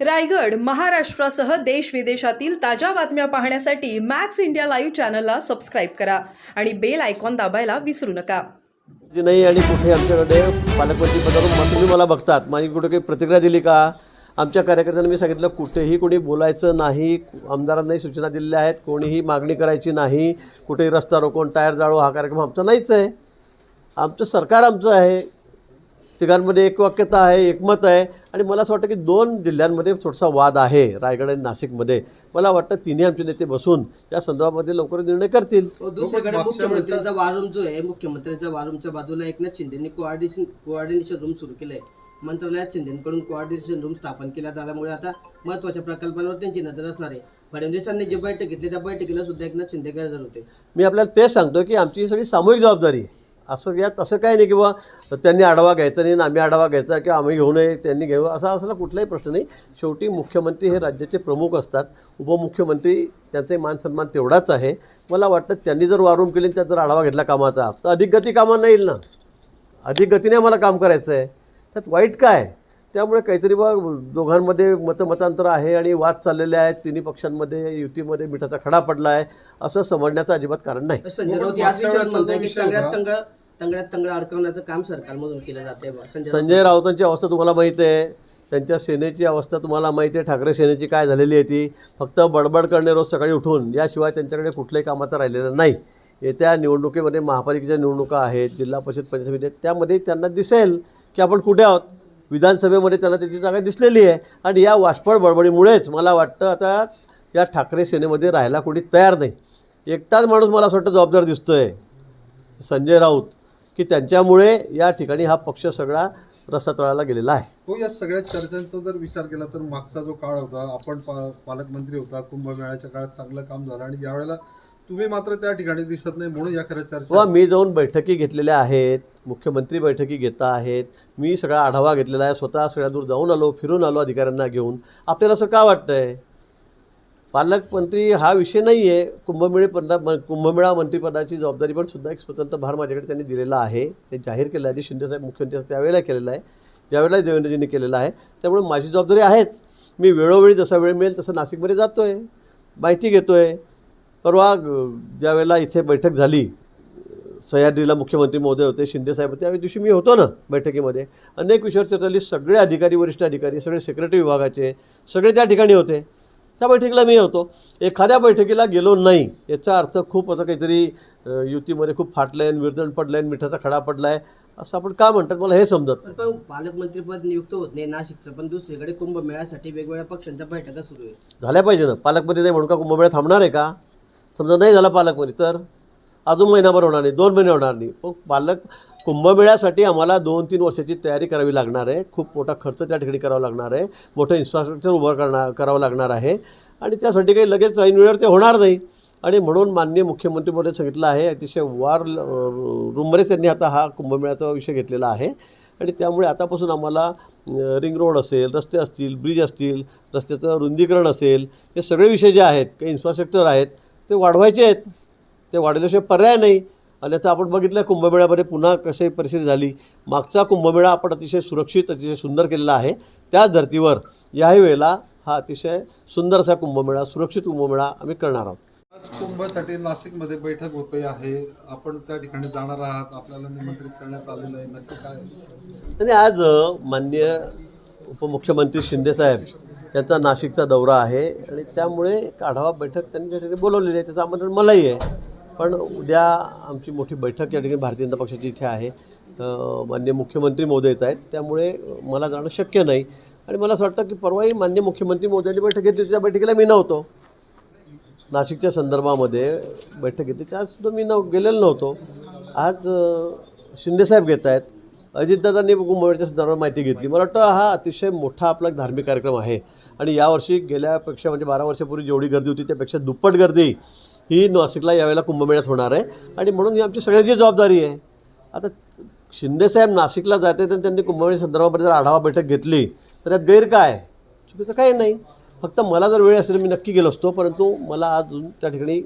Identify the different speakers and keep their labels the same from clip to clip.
Speaker 1: रायगड महाराष्ट्रासह देश विदेशातील ताज्या बातम्या पाहण्यासाठी मॅक्स इंडिया लाईव्ह चॅनलला सबस्क्राईब करा आणि बेल आयकॉन दाबायला विसरू नका.
Speaker 2: जी नाही आणि कुठे आमच्याकडे पालकमंत्री पदावरून मग तुम्ही मला बघतात माझी कुठे काही प्रतिक्रिया दिली का? आमच्या कार्यकर्त्यांना मी सांगितलं कुठेही कोणी बोलायचं नाही, आमदारांनाही सूचना दिलेल्या आहेत, कोणीही मागणी करायची नाही, कुठेही रस्ता रोकोन टायर जाळो हा कार्यक्रम आमचा नाहीच आहे. आमचं सरकार आमचं आहे, तिघांमध्ये एकवाक्यता आहे, एकमत आहे. आणि मला असं वाटतं की दोन जिल्ह्यांमध्ये थोडासा वाद आहे, रायगड आणि नाशिकमध्ये. मला वाटतं तिन्ही आमचे नेते बसून या संदर्भामध्ये लवकर निर्णय करतील.
Speaker 3: दुसरीकडे मुख्यमंत्र्यांचा वारूम जो आहे, मुख्यमंत्र्यांच्या वारूमच्या बाजूला एकनाथ शिंदेंनी कोऑर्डिनेशन रूम सुरू केलं आहे. मंत्रालयात शिंदेंकडून कोऑर्डिनेशन रूम स्थापन केला झाल्यामुळे आता महत्त्वाच्या प्रकल्पांवर त्यांची नजर असणार आहे. फडणवीसांनी जी बैठक घेतली त्या बैठकीला सुद्धा एकनाथ शिंदे गैरहजर होते.
Speaker 2: मी आपल्याला तेच सांगतो की आमची सगळी सामूहिक जबाबदारी आहे. असं काय नाही किंवा त्यांनी आढावा घ्यायचा नाही, आम्ही आढावा घ्यायचा किंवा आम्ही घेऊ नये त्यांनी घेऊ असा कुठलाही प्रश्न नाही. शेवटी मुख्यमंत्री हे राज्याचे प्रमुख असतात, उपमुख्यमंत्री त्यांचाही मान सन्मान तेवढाच आहे. मला वाटतं त्यांनी जर वारूम केली, त्यात जर आढावा घेतला कामाचा तर अधिक गती कामांना येईल ना. अधिक गतीने आम्हाला काम करायचं आहे, त्यात वाईट काय? त्यामुळे काहीतरी दोघांमध्ये मतांतर आहे आणि वाद चाललेले आहेत. तिन्ही पक्षांमध्ये युतीमध्ये मिठाचा खडा पडला आहे असं समजण्याचं अजिबात कारण नाही.
Speaker 3: संजय राऊत याच विषयावर म्हणताय की तंगड्यात तंगड अडकवण्याचं काम सरकारमधून केलं जाते.
Speaker 2: संजय राऊतांची अवस्था तुम्हाला माहीत आहे, त्यांच्या सेनेची अवस्था तुम्हाला माहिती आहे. ठाकरे सेनेची काय झालेली आहे ती फक्त बडबड करणे रोज सकाळी उठून, याशिवाय त्यांच्याकडे कुठल्याही कामाचं राहिलेलं नाही. येत्या निवडणुकीमध्ये महापालिकेच्या निवडणुका आहेत, जिल्हा परिषद पंचायत समिती आहेत, त्यामध्ये त्यांना दिसेल की आपण कुठे आहोत. विधानसभेमध्ये त्यांना त्याची जागा दिसलेली आहे आणि या वाष्पळ बडबडीमुळेच मला वाटतं आता या ठाकरे सेनेमध्ये राहायला कोणी तयार नाही. एकटाच माणूस मला असं वाटतं जबाबदार दिसतो आहे, संजय राऊत, की त्यांच्यामुळे या ठिकाणी हा पक्ष सगळा रसातळाला गेलेला आहे.
Speaker 4: हो, या सगळ्या चर्चांचा जर विचार केला तर मागचा जो काळ होता, आपण पालकमंत्री होता, कुंभमेळ्याच्या काळात चांगलं काम झालं आणि यावेळेला तुम्ही मात्र त्या ठिकाणी दिसत नाही, म्हणून या खऱ्या चर्चा.
Speaker 2: मी जाऊन बैठकी घेतलेल्या आहेत, मुख्यमंत्री बैठकी घेता आहेत, मी सगळा आढावा घेतलेला आहे, स्वतः सगळ्या दूर जाऊन आलो, फिरून आलो अधिकाऱ्यांना घेऊन. आपल्याला असं का वाटतं आहे पालकमंत्री हा विषय नाही आहे. कुंभमेळा मंत्रिपदाची जबाबदारी पण सुद्धा एक स्वतंत्र भार माझ्याकडे त्यांनी दिलेला आहे. ते जाहीर केलं आहे, शिंदेसाहेब मुख्यमंत्री त्यावेळेला केलेलं आहे, यावेळेला देवेंद्रजींनी केलेलं आहे. त्यामुळे माझी जबाबदारी आहेच. मी वेळोवेळी जसा वेळ मिळेल तसं नाशिकमध्ये जातो आहे, माहिती घेतो आहे. परवा ज्यावेळेला इथे बैठक झाली, सह्याद्रीला मुख्यमंत्री महोदय होते, शिंदेसाहेब होते, त्या दिवशी मी होतो ना बैठकीमध्ये. अनेक विषयावर चर्चा झाली, सगळे अधिकारी, वरिष्ठ अधिकारी, सगळे सेक्रेटरी विभागाचे सगळे त्या ठिकाणी होते. त्या बैठकीला मी होतो. एखाद्या बैठकीला गेलो नाही याचा अर्थ खूप असं काहीतरी युतीमध्ये खूप फाटलं आहे, विरजण पडलं आहे, मिठाचा खडा पडला आहे असं आपण का म्हणतात मला हे समजत नाही.
Speaker 3: पण पालकमंत्रीपद नियुक्त होत नाही नाशिकचं, पण दुसरीकडे कुंभमेळ्यासाठी वेगवेगळ्या पक्षांच्या बैठका सुरू आहे.
Speaker 2: झाल्या पाहिजे ना. पालकमंत्री नाही म्हणून का कुंभमेळा थांबणार आहे का? समजा नाही झाला पालकमंत्री तर अजून महिनाभर होणार नाही, 2 महिने होणार नाही. पण कुंभमेळ्यासाठी आम्हाला 2-3 वर्षाची तयारी करावी लागणार आहे. खूप मोठा खर्च त्या ठिकाणी करावा लागणार आहे, मोठं इन्फ्रास्ट्रक्चर उभं करावं लागणार आहे आणि त्यासाठी काही लगेच ऐन वेळेवर ते होणार नाही. आणि म्हणून माननीय मुख्यमंत्री महोदय सांगितलं आहे, अतिशय रूममध्येच त्यांनी आता हा कुंभमेळ्याचा विषय घेतलेला आहे. आणि त्यामुळे आतापासून आम्हाला रिंग रोड असेल, रस्ते असतील, ब्रिज असतील, रस्त्याचं रुंदीकरण असेल, हे सगळे विषय जे आहेत, काही इन्फ्रास्ट्रक्चर आहेत ते वाढवायचे आहेत. ते वाढवल्याशिवाय पर्याय नाही. आणि आता आपण बघितलं कुंभमेळ्यामध्ये पुन्हा कशी परिस्थिती झाली. मागचा कुंभमेळा आपण अतिशय सुरक्षित, अतिशय सुंदर केलेला आहे. त्याच धर्तीवर याही वेळेला हा अतिशय सुंदर असा कुंभमेळा, सुरक्षित कुंभमेळा आम्ही करणार आहोत.
Speaker 4: आज कुंभसाठी नाशिकमध्ये बैठक होते आहे, आपण त्या ठिकाणी जाणार आहात, आपल्याला निमंत्रित करण्यात आलेलं आहे, नक्की काय?
Speaker 2: आणि आज माननीय उपमुख्यमंत्री शिंदेसाहेब यांचा नाशिकचा दौरा आहे आणि त्यामुळे एक आढावा बैठक त्यांनी त्या ठिकाणी बोलवलेली आहे, त्याचं आमंत्रण मलाही आहे. पण उद्या आमची मोठी बैठक या ठिकाणी भारतीय जनता पक्षाची इथे आहे. माननीय मुख्यमंत्री महोदय येत आहेत, त्यामुळे मला जाणं शक्य नाही. आणि मला असं वाटतं की परवाही माननीय मुख्यमंत्री महोदयांनी बैठक घेतली, त्या बैठकीला मी नव्हतो. नाशिकच्या संदर्भामध्ये बैठक घेतली त्यासुद्धा मी गेलेलो नव्हतो. आज शिंदेसाहेब घेत आहेत, अजितदादांनी कुंभमेळ्याच्या संदर्भात माहिती घेतली. मला वाटतं हा अतिशय मोठा आपला धार्मिक कार्यक्रम आहे आणि यावर्षी गेल्यापेक्षा म्हणजे 12 वर्षापूर्वी जेवढी गर्दी होती त्यापेक्षा दुप्पट गर्दी ही नाशिकला यावेळेला कुंभमेळ्यात होणार आहे. आणि म्हणून ही आमची सगळ्यांची जबाबदारी आहे. आता शिंदेसाहेब नाशिकला जाते तर त्यांनी कुंभमेळ्या संदर्भामध्ये जर आढावा बैठक घेतली तर यात गैर काय? चुकीचं काही नाही. फक्त मला जर वेळ असेल मी नक्की गेलो असतो, परंतु मला आज त्या ठिकाणी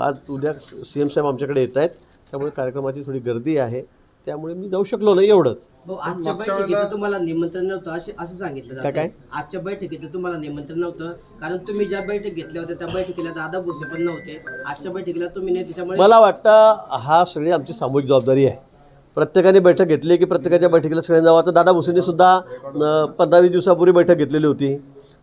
Speaker 2: आज उद्या CM साहेब आमच्याकडे येत आहेत, त्यामुळे कार्यक्रमाची थोडी गर्दी आहे. त्यामुळे मी जाऊ शकलो नाही एवढंच.
Speaker 3: भाऊ, आजच्या
Speaker 4: मागच्या
Speaker 3: बैठकीचं तुम्हाला निमंत्रण नव्हतं असं सांगितलं
Speaker 2: काय?
Speaker 3: जातं. आजच्या बैठकीचं तुम्हाला निमंत्रण नव्हतं कारण तुम्ही ज्या बैठक घेतल्या होत्या त्या बैठकीला दादा भुसे पण नव्हते. आजच्या बैठकीला तुम्ही नाही, त्याच्यामुळे
Speaker 2: मला वाटतं हा सगळी आमची सामूहिक जबाबदारी आहे. प्रत्येकाने बैठक घेतली की प्रत्येकाच्या बैठकीला सगळ्यांनी जावं. तर दादा भुसेंनी सुद्धा 15-20 दिवसापूर्वी बैठक घेतलेली होती,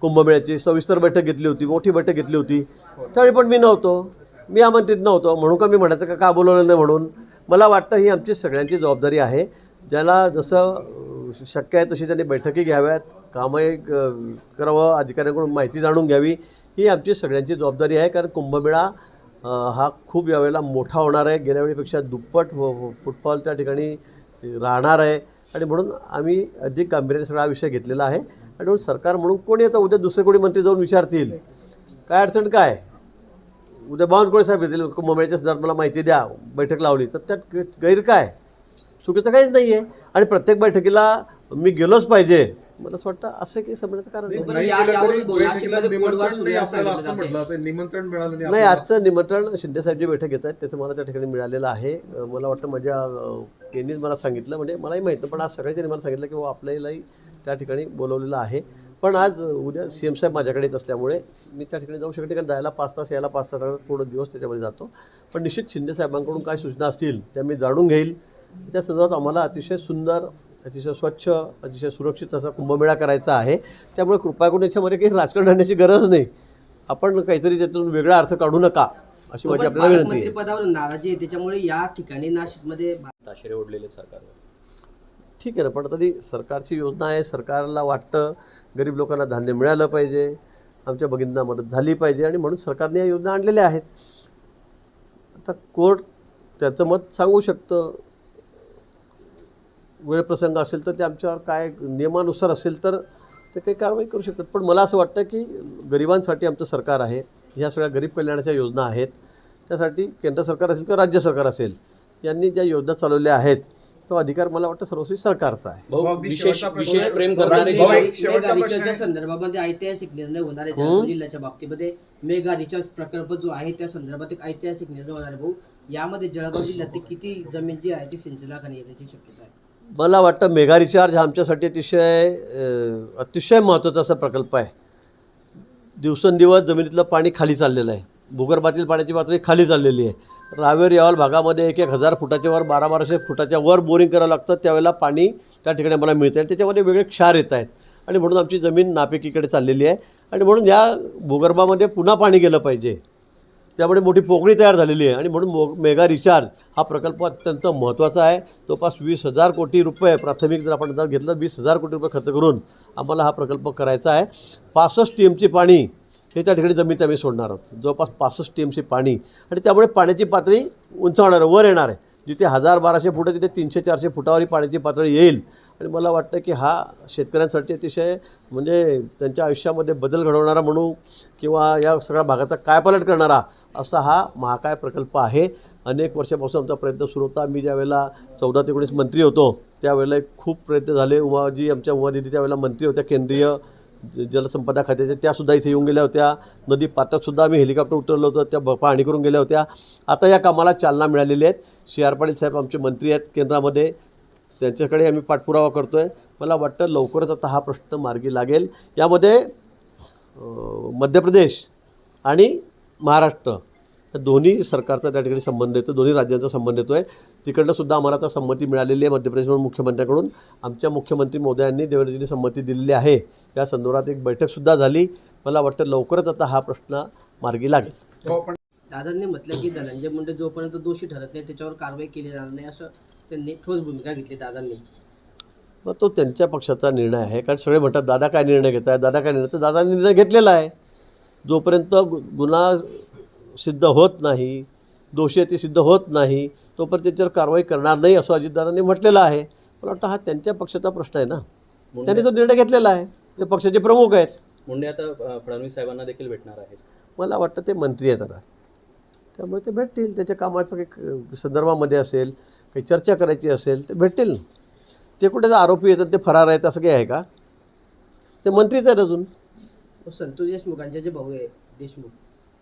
Speaker 2: कुंभमेळ्याची सविस्तर बैठक घेतली होती, मोठी बैठक घेतली होती. त्यावेळी पण मी नव्हतो, मी आमंत्रित नव्हतो. म्हणून का मी म्हणायचं का बोलवलं नाही म्हणून. मला वाटतं ही आमची सगळ्यांची जबाबदारी आहे. ज्याला जसं शक्य आहे तशी त्यांनी बैठकी घ्याव्यात, कामही करावं, अधिकाऱ्यांकडून माहिती जाणून घ्यावी, ही आमची सगळ्यांची जबाबदारी आहे. कारण कुंभमेळा हा खूप यावेळेला मोठा होणार आहे. गेल्या वेळेपेक्षा दुप्पट फुटफॉल त्या ठिकाणी राहणार आहे आणि म्हणून आम्ही अधिक गांभीर्याने सगळा विषय घेतलेला आहे. आणि म्हणून सरकार म्हणून कोणी आता उद्या दुसरे कोणी मंत्री जाऊन विचारतील काय अडचण काय, उद्या बावनकुळे साहेब येतील कुंभमेळ्याच्या संदर्भात मला माहिती द्या, बैठक लावली, तर त्यात गैर काय, चुकीचं काहीच नाही आहे. आणि प्रत्येक बैठकीला मी गेलोच पाहिजे मला असं वाटतं, असं काही समजण्याचं कारण नाही.
Speaker 3: बरं,
Speaker 4: नाही
Speaker 3: या-
Speaker 4: गेलं तरी
Speaker 3: यावरून बोला,
Speaker 4: बैठकीला
Speaker 3: नाशिकमध्ये
Speaker 4: निमंत्रण
Speaker 3: कोळवार सुरू
Speaker 4: नाही
Speaker 3: आहे
Speaker 4: आपल्याला
Speaker 3: असं
Speaker 4: असं
Speaker 3: सांगितलं
Speaker 4: म्हटलं जातं. निमंत्रण मिळालं नाही
Speaker 2: नाही,
Speaker 4: आपल्याला.
Speaker 2: आजचं निमंत्रण शिंदेसाहेब जी बैठक घेत आहेत त्याचं मला त्या ठिकाणी मिळालेलं आहे. मला वाटतं माझ्या यांनीच मला सांगितलं, म्हणजे मलाही माहीत नाही, पण आज सगळ्या त्यांनी मला सांगितलं की आपल्यालाही त्या ठिकाणी बोलवलेलं आहे. पण आज उद्या CM साहेब माझ्याकडे येत असल्यामुळे मी त्या ठिकाणी जाऊ शकते, कारण जायला 5 तास यायला 5 तास पूर्ण दिवस त्याच्यामध्ये जातो. पण निश्चित शिंदे साहेबांकडून काय सूचना असतील त्या मी जाणून घेईल. त्या संदर्भात आम्हाला अतिशय सुंदर, अतिशय स्वच्छ, अतिशय सुरक्षित असा कुंभमेळा करायचा आहे. त्यामुळे कृपा करून याच्यामध्ये काही राजकारण आणण्याची गरज नाही. आपण काहीतरी त्यातून वेगळा अर्थ काढू नका अशी माझी आपल्याला विनंती
Speaker 3: पालकमंत्री
Speaker 2: आहे.
Speaker 3: पदावर नाराजी आहे, त्याच्यामुळे या ठिकाणी नाशिकमध्ये
Speaker 5: ताशेरे ओढलेले सरकारवर.
Speaker 2: ठीक आहे ना, पण तरी सरकारची योजना आहे, सरकारला वाटतं गरीब लोकांना धान्य मिळालं पाहिजे, आमच्या भगिनींना मदत झाली पाहिजे आणि म्हणून सरकारने या योजना आणलेल्या आहेत. आता कोर्ट त्याचं मत सांगू शकतं, वेळप्रसंग असेल तर ते आमच्यावर काय नियमानुसार असेल तर ते काही कारवाई करू शकतात. पण मला असं वाटतं की गरिबांसाठी आमचं सरकार आहे, ह्या सगळ्या गरीब कल्याणाच्या योजना आहेत. त्यासाठी केंद्र सरकार असेल किंवा राज्य सरकार असेल यांनी ज्या योजना चालवल्या आहेत तो अधिकार मला वाटतं सर्वस्वी सरकारचा आहे.
Speaker 5: भाऊ,
Speaker 4: अगदी
Speaker 5: विशेष
Speaker 4: शेवटचा प्रश्न-
Speaker 5: विशेष प्रेम करणारे
Speaker 4: भाऊ,
Speaker 5: जे-
Speaker 4: एक शेवटचा प्रश्न
Speaker 3: मेगा
Speaker 4: आहे.
Speaker 3: संदर्भामध्ये ऐतिहासिक निर्णय होणार आहे. जळगाव जिल्ह्याच्या बाबतीमध्ये मेगा रिचार्ज प्रकल्प जो आहे त्या संदर्भात एक ऐतिहासिक निर्णय होणार आहे. भाऊ, यामध्ये जळगाव जिल्ह्यात किती जमीन जी आहे ती सिंचनाखाली येण्याची शक्यता आहे?
Speaker 2: मला वाटतं मेगा रिचार्ज हा आमच्यासाठी अतिशय महत्त्वाचा असा प्रकल्प आहे. दिवसेंदिवस जमिनीतलं पाणी खाली चाललेलं आहे, भूगर्भातील पाण्याची पातळी खाली चाललेली आहे. रावेर यावल भागामध्ये 1,000 फुटाच्या वर 1200 फुटाच्या वर बोरिंग करावं लागतं, त्यावेळेला पाणी त्या ठिकाणी आम्हाला मिळतं आणि त्याच्यामध्ये वेगळे क्षार येत आहेत आणि म्हणून आमची जमीन नापिकीकडे चाललेली आहे आणि म्हणून या भूगर्भामध्ये पुन्हा पाणी गेलं पाहिजे. त्यामुळे मोठी पोकळी तयार झालेली आहे आणि म्हणून मेगा रिचार्ज हा प्रकल्प अत्यंत महत्त्वाचा आहे. जवळपास 20,000 कोटी रुपये प्राथमिक जर आपण घेतलं 20,000 कोटी रुपये खर्च करून आम्हाला हा प्रकल्प करायचा आहे. 65 TMC पाणी हे त्या ठिकाणी जमीन आम्ही सोडणार आहोत, जवळपास 65 TMC पाणी आणि त्यामुळे पाण्याची पातळी उंचावणार आहे, वर येणार आहे. जिथे 1,000-1,200 फुट तिथे 300-400 फुटावरी पाण्याची पातळी येईल आणि मला वाटतं की हा शेतकऱ्यांसाठी अतिशय म्हणजे त्यांच्या आयुष्यामध्ये बदल घडवणारा म्हणू किंवा या सगळ्या भागाचा कायापालट करणारा असा हा महाकाय प्रकल्प आहे. अनेक वर्षापासून आमचा प्रयत्न सुरू होता. मी ज्यावेळेला 14 ते 19 मंत्री होतो त्यावेळेला खूप प्रयत्न झाले. उमादिदी त्यावेळेला मंत्री होत्या केंद्रीय जलसंपदा खात्याच्या, त्यासुद्धा इथे येऊन गेल्या होत्या. नदी पात्रातसुद्धा आम्ही हेलिकॉप्टर उतरलं होतं, त्या पाहणी करून गेल्या होत्या. आता या कामाला चालना मिळालेली आहे. CR पाटील साहेब आमचे मंत्री आहेत केंद्रामध्ये, त्यांच्याकडे आम्ही पाठपुरावा करतो आहे. मला वाटतं लवकरच आता हा प्रश्न मार्गी लागेल. यामध्ये मध्य प्रदेश आणि महाराष्ट्र या दोन्ही सरकारचा त्या ठिकाणी संबंध येतो, दोन्ही राज्यांचा संबंध येतो आहे. तिकडनं सुद्धा आम्हाला आता संमती मिळालेली आहे मध्य प्रदेशमधून मुख्यमंत्र्यांकडून. आमच्या मुख्यमंत्री महोदयांनी देवेंद्रजींनी संमती दिलेली आहे. या संदर्भात एक बैठकसुद्धा झाली. मला वाटतं लवकरच आता हा प्रश्न मार्गी लागेल.
Speaker 4: हो, पण
Speaker 3: दादांनी म्हटलं की धनंजय मुंडे जोपर्यंत दोषी ठरत नाही त्याच्यावर कारवाई केली जाणार नाही, असं त्यांनी ठोस भूमिका घेतली दादांनी.
Speaker 2: मग तो त्यांच्या पक्षाचा निर्णय आहे. कारण सगळे म्हणतात दादा काय निर्णय घेत आहे, दादा काय निर्णय, तर दादांनी निर्णय घेतलेला आहे. जोपर्यंत गुन्हा सिद्ध होत नाही, दोषी आहे ते सिद्ध होत नाही, तोपर्यंत त्याच्यावर कारवाई करणार नाही असं अजितदादांनी म्हटलेलं आहे. मला वाटतं हा त्यांच्या पक्षाचा प्रश्न आहे ना, त्यांनी तो निर्णय घेतलेला आहे. ते पक्षाचे प्रमुख आहेत.
Speaker 5: मुंडे आता फडणवीस साहेबांना देखील भेटणार आहेत.
Speaker 2: मला वाटतं ते मंत्री आहेत आता, त्यामुळे ते भेटतील. त्याच्या कामाचं काही संदर्भामध्ये असेल, काही चर्चा करायची असेल ते भेटतील. ते कुठे आरोपी येतात ते फरार आहेत असं काही आहे का? ते मंत्रीच आहेत अजून.
Speaker 3: संतोष देशमुखांचे जे भाऊ आहे देशमुख,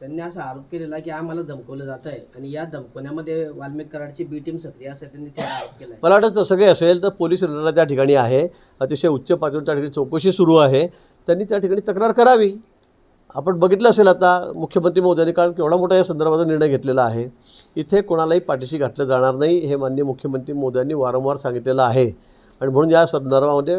Speaker 3: त्यांनी असा आरोप केलेला की आम्हाला धमकवलं जात आहे आणि या धमकवण्यामध्ये वाल्मिक कराडची बी टीम सक्रिय असं त्यांनी त्याला आरोप केला आहे.
Speaker 2: मला वाटतं तसं काही असेल तर पोलीस यंत्रणा त्या ठिकाणी आहे, अतिशय उच्च पातळीवर त्या ठिकाणी चौकशी सुरू आहे. त्यांनी त्या ठिकाणी तक्रार करावी. आपण बघितलं असेल आता मुख्यमंत्री महोदयांनी, कारण केवढा मोठा या संदर्भाचा निर्णय घेतलेला आहे. इथे कोणालाही पाठीशी घातलं जाणार नाही हे माननीय मुख्यमंत्री महोदयांनी वारंवार सांगितलेलं आहे आणि म्हणून या संदर्भामध्ये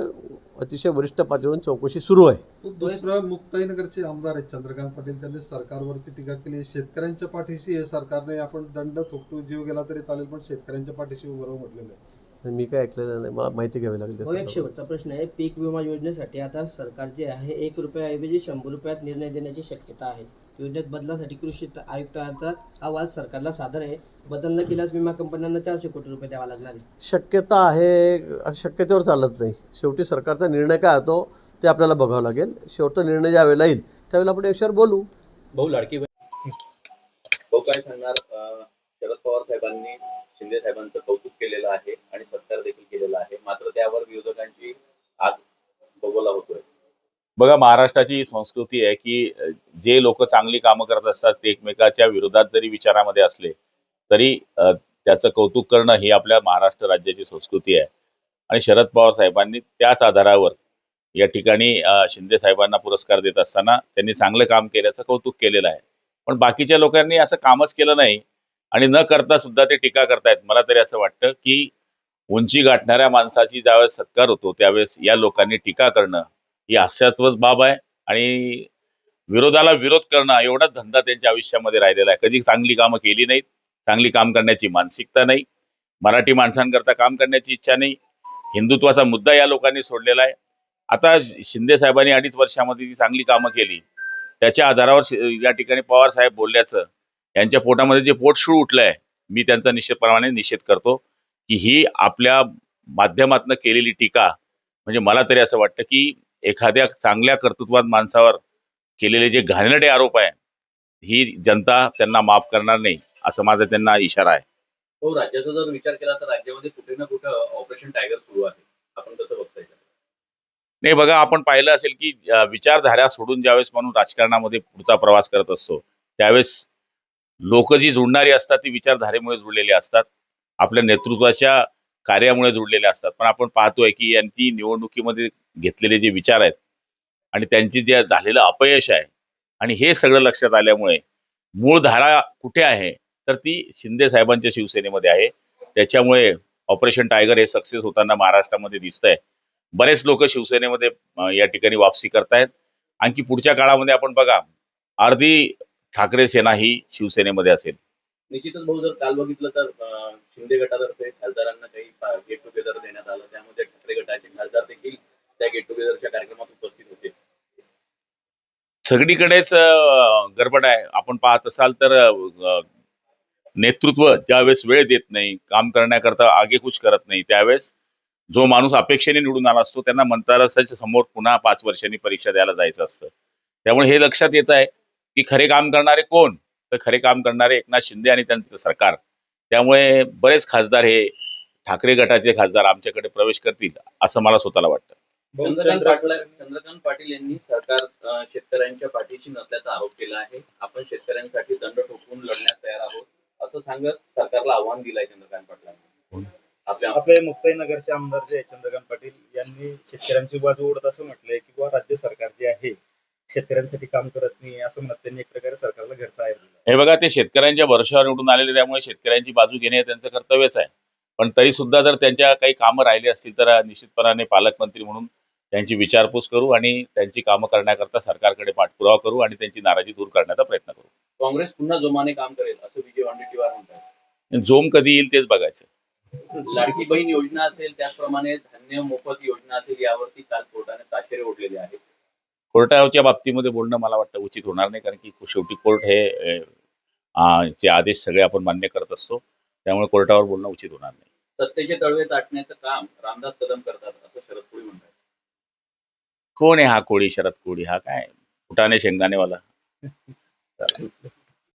Speaker 2: अतिशय वरिष्ठ पातळीवरून चौकशी सुरू आहे.
Speaker 4: दुसरं मुक्ताईनगरचे आमदार आहेत चंद्रकांत पाटील, त्यांनी सरकारवरती टीका केली. शेतकऱ्यांच्या पाठीशी हे सरकारने आपण दंड थोपटू जीव गेला तरी चालेल पण शेतकऱ्यांच्या पाठीशी उभं राहू म्हटलेलं आहे.
Speaker 2: मी काय ऐकलेलं नाही, मला माहिती घ्यावी लागेल त्या
Speaker 3: एक
Speaker 2: संदर्भात.
Speaker 3: शेवटचा प्रश्न आहे. पीक विमा योजनेसाठी आता सरकार जे आहे 1 रुपयाऐवजी 100 रुपयात निर्णय देण्याची शक्यता आहे. योजनेत बदलासाठी कृषी आयुक्तांचा अहवाल सरकारला सादर आहे. बदल न केल्यास विमा कंपन्यांना 400 कोटी रुपये द्यावा लागणार आहे.
Speaker 2: शक्यता आहे, आता शक्यतेवर चालत नाही. शेवटी सरकारचा निर्णय काय होतो ते आपल्याला बघावं लागेल. शेवटचा निर्णय ज्या वेळेला येईल त्यावेळेला आपण याच्यावर बोलू.
Speaker 5: भाऊ लाडकी भाऊ काय सांगणार? शरद पवार साहेबांनी शिंदे साहेबांचं कौतुक केलेलं आहे आणि सत्कार देखील केलेला आहे, मात्र त्यावर विरोधकांची आग बघवला होतोय.
Speaker 6: बघा, महाराष्ट्राची संस्कृती आहे की जे लोक चांगली कामं करत असतात ते एकमेकाच्या विरोधात जरी विचारामध्ये असले तरी त्याचं कौतुक करणं ही आपल्या महाराष्ट्र राज्याची संस्कृती आहे. आणि शरद पवार साहेबांनी त्याच आधारावर या ठिकाणी शिंदे साहेबांना पुरस्कार देत असताना त्यांनी चांगलं काम केल्याचं कौतुक केलेलं आहे. पण बाकीच्या लोकांनी असं कामच केलं नाही आणि न करता सुद्धा ते टीका करतायत. मला तरी असं वाटतं की उंची गाठणाऱ्या माणसाची ज्यावेळेस सत्कार होतो त्यावेळेस या लोकांनी टीका करणं ही हास्यास्पद बाब आहे आणि विरोधाला विरोध करणं एवढाच धंदा त्यांच्या आयुष्यामध्ये राहिलेला आहे. कधी चांगली कामं केली नाहीत, चांगली काम करण्याची मानसिकता नाही, मराठी माणसांकरता काम करण्याची इच्छा नाही, हिंदुत्वाचा मुद्दा या लोकांनी सोडलेला आहे. आता शिंदे साहेबांनी 2.5 वर्षामध्ये जी चांगली कामं केली त्याच्या आधारावर या ठिकाणी पवार साहेब बोलल्याचं, यांच्या पोटामध्ये जे पोटशूळ उठलंय, मी त्यांचा निश्चितप्रमाणे निषेध करतो की ही आपल्या माध्यमातून केलेली टीका म्हणजे मला तरी असं वाटतं की एखाद्या चांगल्या कर्तृत्वान माणसावर केलेले जे घाणेरडे आरोप आहे ही जनता त्यांना माफ करणार नाही, असं माझा त्यांना इशारा आहे.
Speaker 5: हो, राज्याचा जर विचार केला तर राज्यामध्ये कुठे ना कुठे ऑपरेशन टायगर सुरू आहे. आपण कसं बघताय?
Speaker 6: नाही, बघा, आपण पाहिलं असेल की विचारधारा सोडून ज्यावेळेस म्हणून राजकारणामध्ये पुढचा प्रवास करत असतो त्यावेळेस लोक जी जुळणारी असतात ती विचारधारेमुळे जुळलेली असतात, आपल्या नेतृत्वाच्या कार्यामुळे जुळलेले असतात. पण आपण पाहतोय की यांची निवडणुकीमध्ये घेतलेले जे विचार आहेत आणि त्यांची जे झालेलं अपयश आहे आणि हे सगळं लक्षात आल्यामुळे मूळ धारा कुठे आहे तर ती शिंदे साहेबांच्या शिवसेनेमध्ये आहे. त्याच्यामुळे ऑपरेशन टायगर हे सक्सेस होताना महाराष्ट्रामध्ये दिसतंय. बरेच लोक शिवसेनेमध्ये या ठिकाणी वापसी करतायत. आणखी पुढच्या काळामध्ये आपण बघा, अर्धी ठाकरे सेना ही शिवसेनेमध्ये असेल.
Speaker 5: निश्चितच भाऊ, जर काल बघितलं तर शिंदे गटातर्फे खासदारांना काही गेट टुगेदर देण्यात आलं, त्यामध्ये ठाकरे गटाचे खासदार देखील त्या गेट टुगेदरच्या कार्यक्रमात उपस्थित होते.
Speaker 6: सगळीकडेच गडबड आहे. आपण पाहत असाल तर नेतृत्व ज्यावेळेस वेळ देत नाही, काम करण्याकरता आगेकूच करत नाही, त्यावेळेस जो माणूस अपेक्षेने निवडून आला असतो त्यांना मंत्रालयाच्या समोर पुन्हा 5 वर्षांनी परीक्षा द्यायला जायचं असतं. त्यामुळे हे लक्षात येत आहे की खरे काम करणारे कोण, तर खरे काम करणारे एकनाथ शिंदे आणि त्यांचं सरकार. त्यामुळे बरेच खासदार हे ठाकरे गटाचे खासदार आमच्याकडे प्रवेश करतील असं मला स्वतःला वाटतं.
Speaker 5: चंद्रकांत पाटील यांनी सरकार शेतकऱ्यांच्या पाठीशी नसल्याचा आरोप केला आहे. आपण शेतकऱ्यांसाठी दंड ठोकून लढण्यास तयार आहोत असं सांगत सरकारला आव्हान दिलंय चंद्रकांत पाटलांनी.
Speaker 7: आपले मुक्ताईनगरचे आमदार जे आहे चंद्रकांत पाटील यांनी शेतकऱ्यांची बाजू ओढत असं म्हटलंय की बुवा राज्य सरकार जे आहे शेतकऱ्यांसाठी काम करत नाही, असं म्हणत त्यांनी एक प्रकारे सरकारला घरचा आहे.
Speaker 6: हे बघा, ते शेतकऱ्यांच्या भरोश्यावर निवडून आलेले, त्यामुळे शेतकऱ्यांची बाजू घेणे हे त्यांचं कर्तव्यच आहे. पण तरी सुद्धा जर त्यांच्या काही कामं राहिली असतील तर निश्चितपणाने पालकमंत्री म्हणून त्यांची विचारपूस करू आणि त्यांची कामं करण्याकरता सरकारकडे पाठपुरावा करू आणि त्यांची नाराजी दूर करण्याचा प्रयत्न करू.
Speaker 5: काँग्रेस पुन्हा जोमाने काम करेल असं विजय वडेट्टीवार म्हणतात.
Speaker 6: जोम कधी येईल तेच बघायचं.
Speaker 5: लाडकी बहीण योजना असेल, त्याचप्रमाणे धान्य मोफत योजना असेल, यावरती काल कोर्टाने ताशेरे ओढलेले आहेत.
Speaker 6: कोर्टाच्या बाबतीमध्ये बोलणं मला वाटतं उचित होणार नाही, कारण की शेवटी कोर्ट हे चे आदेश सगळे आपण मान्य करत असतो, त्यामुळे कोर्टावर बोलणं उचित होणार नाही.
Speaker 5: सत्तेचे तळवे ताटण्याचं काम रामदास कदम करतात असं शरद कोळी म्हणतात.
Speaker 6: कोण आहे हा कोळी? शरद कोळी हा काय फुटाणे शेंगदाणेवाला?